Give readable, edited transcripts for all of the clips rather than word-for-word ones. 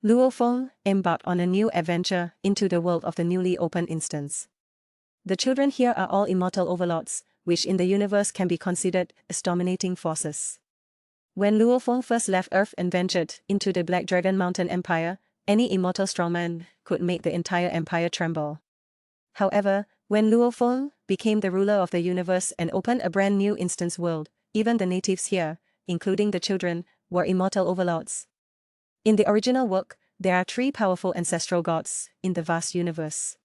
Luo Feng embarked on a new adventure into the world of the newly opened instance. The children here are all immortal overlords, which in the universe can be considered as dominating forces. When Luo Feng first left Earth and ventured into the Black Dragon Mountain Empire, any immortal strongman could make the entire empire tremble. However, when Luo Feng became the ruler of the universe and opened a brand new instance world, even the natives here, including the children, were immortal overlords. In the original work, there are 3 powerful ancestral gods in the vast universe.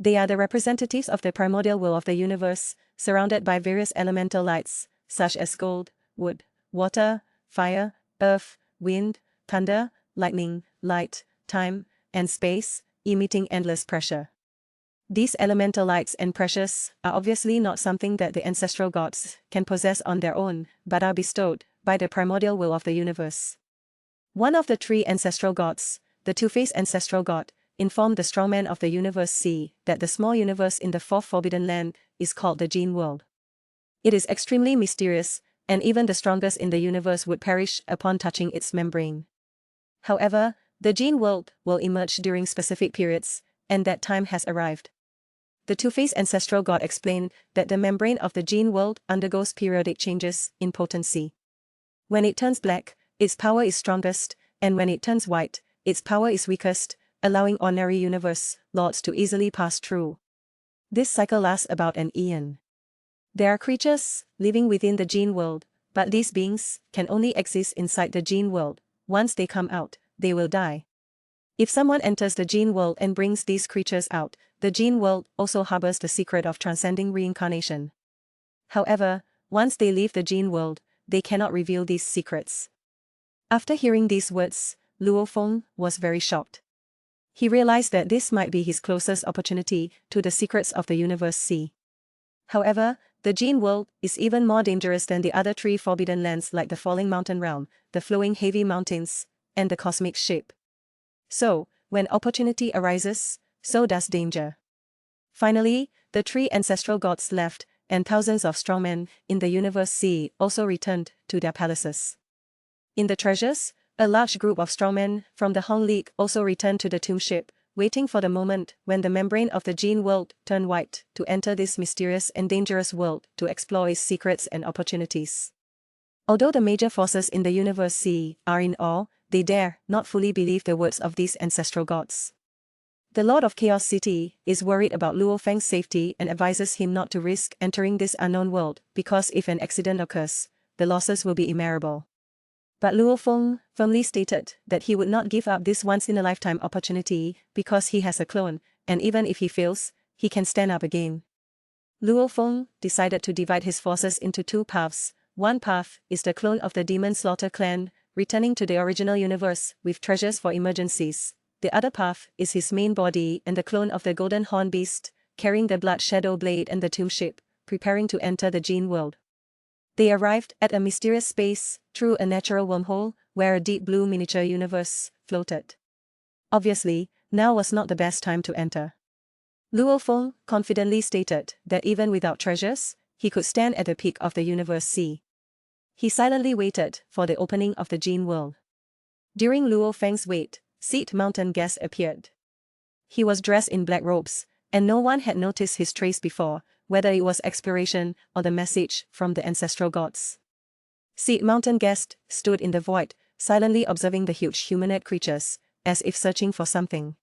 They are the representatives of the primordial will of the universe, surrounded by various elemental lights, such as gold, wood, water, fire, earth, wind, thunder, lightning, light, time, and space, emitting endless pressure. These elemental lights and pressures are obviously not something that the ancestral gods can possess on their own, but are bestowed by the primordial will of the universe. One of the 3 ancestral gods, the two-faced ancestral god, informed the strongman of the universe C that the small universe in the 4th Forbidden Land is called the Gene World. It is extremely mysterious, and even the strongest in the universe would perish upon touching its membrane. However, the Gene World will emerge during specific periods, and that time has arrived. The two-faced ancestral god explained that the membrane of the Gene World undergoes periodic changes in potency. When it turns black, its power is strongest, and when it turns white, its power is weakest, allowing ordinary universe lords to easily pass through. This cycle lasts about an eon. There are creatures living within the Gene World, but these beings can only exist inside the Gene World. Once they come out, they will die. If someone enters the Gene World and brings these creatures out, the Gene World also harbors the secret of transcending reincarnation. However, once they leave the Gene World, they cannot reveal these secrets. After hearing these words, Luo Feng was very shocked. He realized that this might be his closest opportunity to the secrets of the universe C. However, the Gene World is even more dangerous than the other 3 forbidden lands like the Falling Mountain Realm, the Flowing Heavy Mountains, and the Cosmic Ship. So, when opportunity arises, so does danger. Finally, the 3 ancestral gods left, and thousands of strongmen in the universe C also returned to their palaces. In the treasures, a large group of strongmen from the Hong League also returned to the tomb ship, waiting for the moment when the membrane of the Gene World turned white to enter this mysterious and dangerous world to explore its secrets and opportunities. Although the major forces in the universe C are in awe, they dare not fully believe the words of these ancestral gods. The Lord of Chaos City is worried about Luo Feng's safety and advises him not to risk entering this unknown world because if an accident occurs, the losses will be immeasurable. But Luo Feng firmly stated that he would not give up this once-in-a-lifetime opportunity because he has a clone, and even if he fails, he can stand up again. Luo Feng decided to divide his forces into 2 paths. One path is the clone of the Demon Slaughter clan, returning to the original universe with treasures for emergencies. The other path is his main body and the clone of the Golden Horn Beast, carrying the Blood Shadow Blade and the Tomb Ship, preparing to enter the Gene World. They arrived at a mysterious space through a natural wormhole where a deep blue miniature universe floated. Obviously, now was not the best time to enter. Luo Feng confidently stated that even without treasures, he could stand at the peak of the universe C. He silently waited for the opening of the Gene World. During Luo Feng's wait, Seed Mountain Guest appeared. He was dressed in black robes, and no one had noticed his trace before, whether it was exploration or the message from the ancestral gods. Seed Mountain Guest stood in the void, silently observing the huge humanoid creatures, as if searching for something.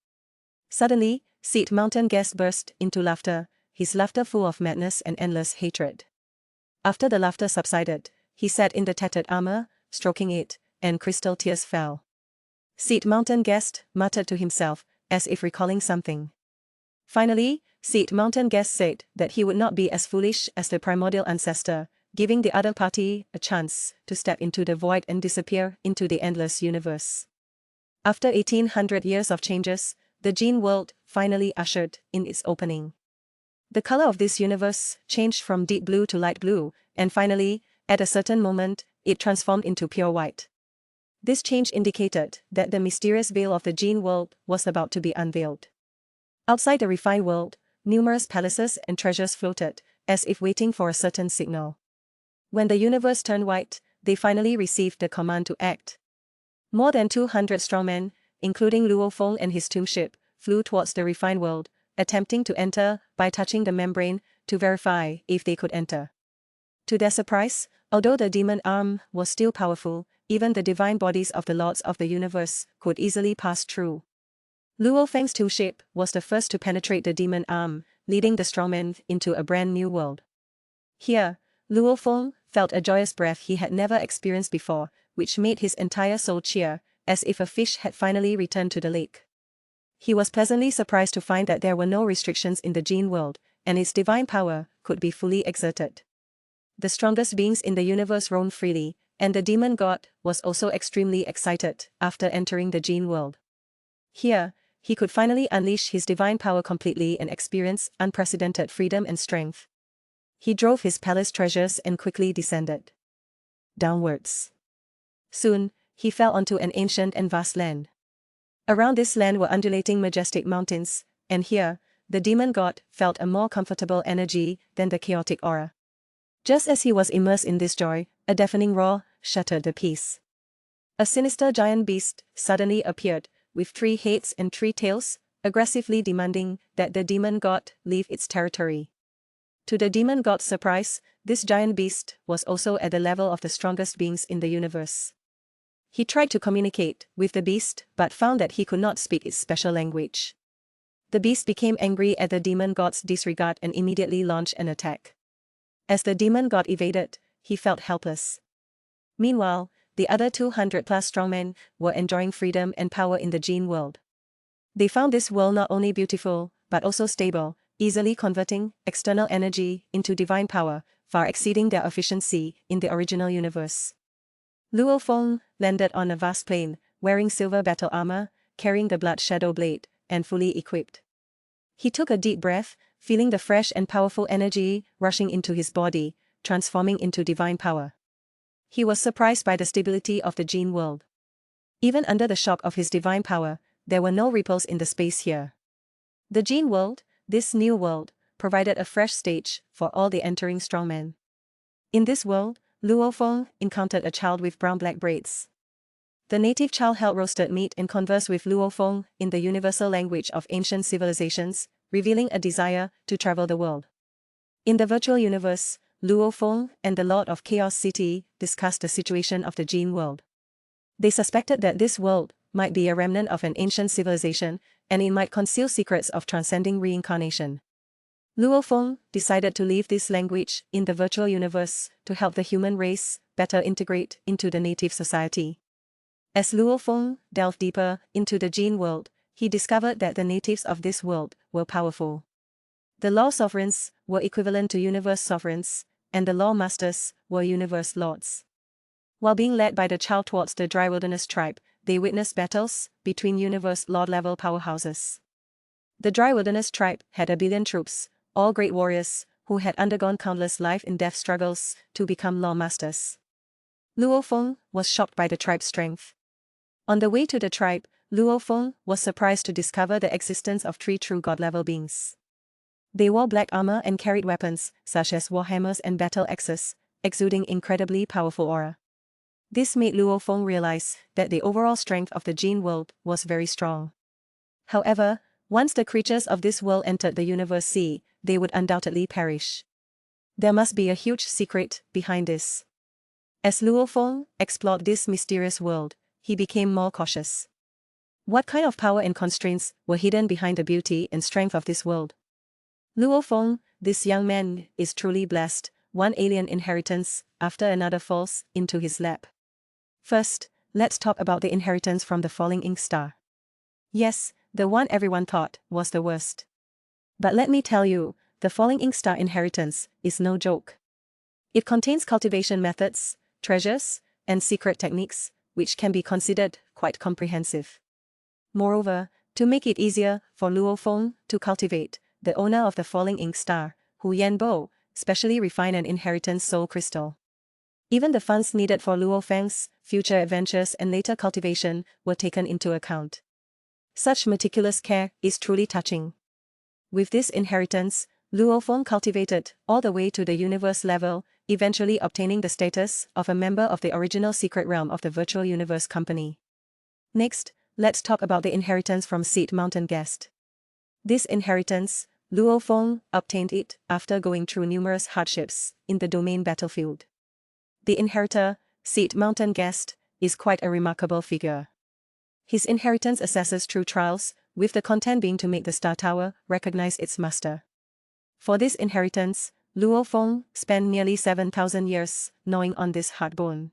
Suddenly, Seed Mountain Guest burst into laughter, his laughter full of madness and endless hatred. After the laughter subsided, he sat in the tattered armor, stroking it, and crystal tears fell. Seed Mountain Guest muttered to himself, as if recalling something. Finally, Seed Mountain Guest said that he would not be as foolish as the primordial ancestor, giving the other party a chance to step into the void and disappear into the endless universe. After 1800 years of changes, the Gene World finally ushered in its opening. The color of this universe changed from deep blue to light blue, and finally, at a certain moment, it transformed into pure white. This change indicated that the mysterious veil of the Gene World was about to be unveiled. Outside the refined world, numerous palaces and treasures floated, as if waiting for a certain signal. When the universe turned white, they finally received the command to act. More than 200 strongmen, including Luo Feng and his tomb ship, flew towards the refined world, attempting to enter by touching the membrane to verify if they could enter. To their surprise, although the demon arm was still powerful, even the divine bodies of the lords of the universe could easily pass through. Luo Feng's tomb ship was the first to penetrate the demon arm, leading the strongman into a brand new world. Here, Luo Feng felt a joyous breath he had never experienced before, which made his entire soul cheer, as if a fish had finally returned to the lake. He was pleasantly surprised to find that there were no restrictions in the Jin world, and its divine power could be fully exerted. The strongest beings in the universe roamed freely, and the demon god was also extremely excited after entering the Jin world. Here, he could finally unleash his divine power completely and experience unprecedented freedom and strength. He drove his palace treasures and quickly descended downwards. Soon, he fell onto an ancient and vast land. Around this land were undulating majestic mountains, and here, the demon god felt a more comfortable energy than the chaotic aura. Just as he was immersed in this joy, a deafening roar shattered the peace. A sinister giant beast suddenly appeared, with 3 heads and 3 tails, aggressively demanding that the demon god leave its territory. To the demon god's surprise, this giant beast was also at the level of the strongest beings in the universe. He tried to communicate with the beast but found that he could not speak its special language. The beast became angry at the demon god's disregard and immediately launched an attack. As the demon god evaded, he felt helpless. Meanwhile, the other 200-plus strongmen were enjoying freedom and power in the Jin world. They found this world not only beautiful, but also stable, easily converting external energy into divine power, far exceeding their efficiency in the original universe. Luo Feng landed on a vast plain, wearing silver battle armor, carrying the blood shadow blade, and fully equipped. He took a deep breath, feeling the fresh and powerful energy rushing into his body, transforming into divine power. He was surprised by the stability of the Jin world. Even under the shock of his divine power, there were no ripples in the space here. The Jin world, this new world, provided a fresh stage for all the entering strongmen. In this world, Luo Feng encountered a child with brown-black braids. The native child held roasted meat and conversed with Luo Feng in the universal language of ancient civilizations, revealing a desire to travel the world. In the virtual universe, Luo Feng and the Lord of Chaos City discussed the situation of the Jin world. They suspected that this world might be a remnant of an ancient civilization, and it might conceal secrets of transcending reincarnation. Luo Feng decided to leave this language in the virtual universe to help the human race better integrate into the native society. As Luo Feng delved deeper into the Jin world, he discovered that the natives of this world were powerful. The law sovereigns were equivalent to universe sovereigns, and the law masters were universe lords. While being led by the child towards the dry wilderness tribe, they witnessed battles between universe lord-level powerhouses. The dry wilderness tribe had 1 billion troops, all great warriors, who had undergone countless life-and-death struggles to become law masters. Luo Feng was shocked by the tribe's strength. On the way to the tribe, Luo Feng was surprised to discover the existence of 3 true god-level beings. They wore black armor and carried weapons, such as warhammers and battle axes, exuding incredibly powerful aura. This made Luo Feng realize that the overall strength of the Jin world was very strong. However, once the creatures of this world entered the universe sea, they would undoubtedly perish. There must be a huge secret behind this. As Luo Feng explored this mysterious world, he became more cautious. What kind of power and constraints were hidden behind the beauty and strength of this world? Luo Feng, this young man, is truly blessed. One alien inheritance after another falls into his lap. First, let's talk about the inheritance from the falling ink star. Yes, the one everyone thought was the worst. But let me tell you, the falling ink star inheritance is no joke. It contains cultivation methods, treasures, and secret techniques, which can be considered quite comprehensive. Moreover, to make it easier for Luo Feng to cultivate, the owner of the falling ink star, Hu Yanbo, specially refined an inheritance soul crystal. Even the funds needed for Luo Feng's future adventures and later cultivation were taken into account. Such meticulous care is truly touching. With this inheritance, Luo Feng cultivated all the way to the universe level, eventually obtaining the status of a member of the original secret realm of the virtual universe company. Next, let's talk about the inheritance from Seed Mountain Guest. This inheritance, Luo Feng obtained it after going through numerous hardships in the domain battlefield. The inheritor, Seed Mountain Guest, is quite a remarkable figure. His inheritance assesses through trials, with the content being to make the Star Tower recognize its master. For this inheritance, Luo Feng spent nearly 7,000 years gnawing on this hard bone.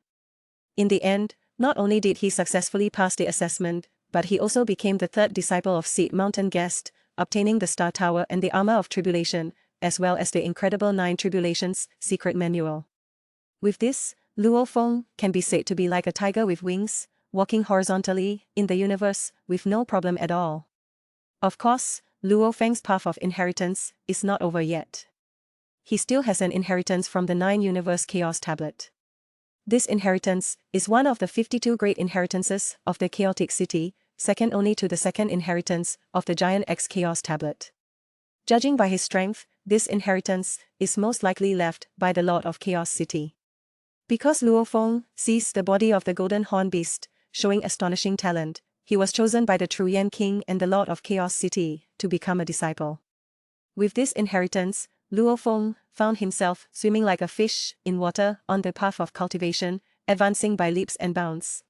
In the end, not only did he successfully pass the assessment, but he also became the third disciple of Seed Mountain Guest, obtaining the Star Tower and the Armor of Tribulation, as well as the incredible 9 Tribulations secret manual. With this, Luo Feng can be said to be like a tiger with wings, walking horizontally in the universe with no problem at all. Of course, Luo Feng's path of inheritance is not over yet. He still has an inheritance from the 9 Universe Chaos Tablet. This inheritance is one of the 52 great inheritances of the Chaotic City, second only to the second inheritance of the Giant X Chaos Tablet. Judging by his strength, this inheritance is most likely left by the Lord of Chaos City. Because Luo Feng seized the body of the Golden Horn Beast, showing astonishing talent, he was chosen by the True Yan King and the Lord of Chaos City to become a disciple. With this inheritance, Luo Feng found himself swimming like a fish in water on the path of cultivation, advancing by leaps and bounds.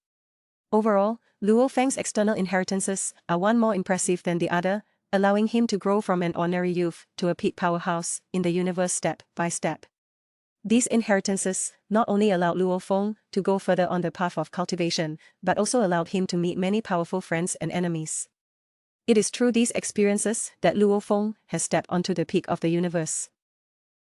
Overall, Luo Feng's external inheritances are one more impressive than the other, allowing him to grow from an ordinary youth to a peak powerhouse in the universe step by step. These inheritances not only allowed Luo Feng to go further on the path of cultivation, but also allowed him to meet many powerful friends and enemies. It is through these experiences that Luo Feng has stepped onto the peak of the universe.